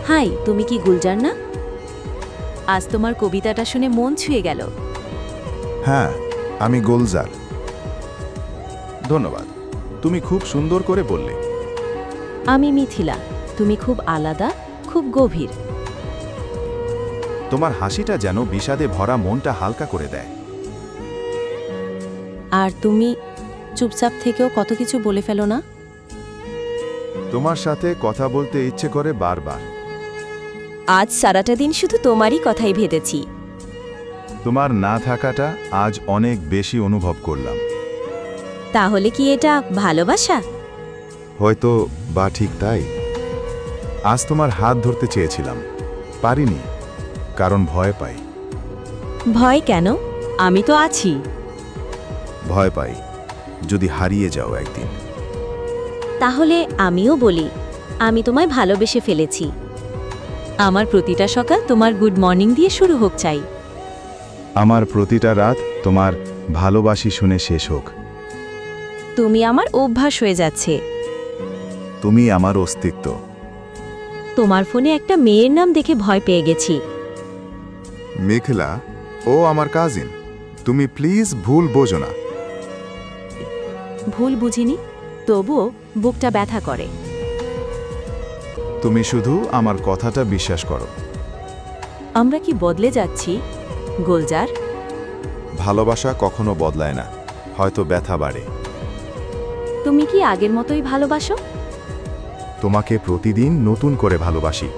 High, তুমি কি গুলজার না? আজ তোমার কবিতাটা শুনে মন ছুঁয়ে গেল। হ্যাঁ, আমি গুলজার। ধন্যবাদ, তুমি খুব সুন্দর করে বললে। আমি মিথিলা। তুমি খুব আলাদা, খুব গভীর। তোমার হাসিটা যেন বিষাদে ভরা মনটা হালকা করে দেয়। আর তুমি চুপচাপ থেকেও কত কিছু বলে ফেলো না। তোমার সাথে কথা বলতে ইচ্ছে করে বারবার। আজ সারাটা দিন শুধু তোমারই কথাই ভেবেছি। তোমার না থাকাটা আজ অনেক বেশি অনুভব করলাম। তাহলে কি এটা ভালোবাসা? হয়তো বা ঠিক তাই। আজ তোমার হাত ধরতে চেয়েছিলাম, পারিনি, কারণ ভয় পাই। ভয় কেন? আমি তো আছি। ভয় পাই যদি হারিয়ে যাও একদিন। তাহলে আমিও বলি, আমি তোমায় ভালোবেসে ফেলেছি। আমার প্রতিটা সকাল তোমার গুড মর্নিং দিয়ে শুরু হোক চাই। আমার প্রতিটা রাত তোমার ভালোবাসি শুনে শেষ হোক। তুমি আমার অভ্যাস হয়ে যাচ্ছে। তুমি আমার অস্তিত্ব। তোমার ফোনে একটা মেয়ের নাম দেখে ভয় পেয়ে গেছি। মিথিলা, ও আমার কাজিন। তুমি প্লিজ ভুল বোঝো না। ভুল বুঝিনি, তবুও বুকটা ব্যথা করে। তুমি শুধু আমার কথাটা বিশ্বাস করো। আমরা কি বদলে যাচ্ছি, গুলজার? ভালোবাসা কখনো বদলায় না, হয়তো ব্যথা বাড়ে। তুমি কি আগের মতোই ভালোবাসো? তোমাকে প্রতিদিন নতুন করে ভালোবাসি।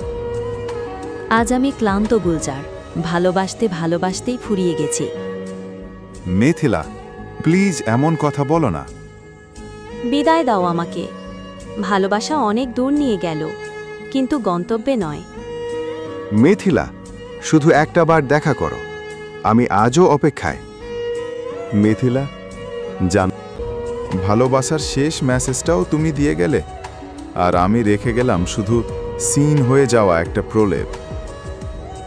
আজ আমি ক্লান্ত গুলজার, ভালোবাসতে ভালোবাসতেই ফুরিয়ে গেছি। মিথিলা, প্লিজ এমন কথা বলো না। বিদায় দাও আমাকে। ভালোবাসা অনেক দূর নিয়ে গেল, কিন্তু গন্তব্যে নয়। মিথিলা, শুধু একটা বার দেখা করো, আমি আজও অপেক্ষায়। মিথিলা, জান, ভালোবাসার শেষ মেসেজটাও তুমি দিয়ে গেলে, আর আমি রেখে গেলাম শুধু সিন হয়ে যাওয়া একটা প্রলেপ।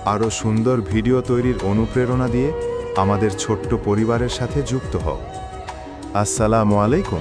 আরও সুন্দর ভিডিও তৈরির অনুপ্রেরণা দিয়ে আমাদের ছোট্ট পরিবারের সাথে যুক্ত হও। আসসালামু আলাইকুম।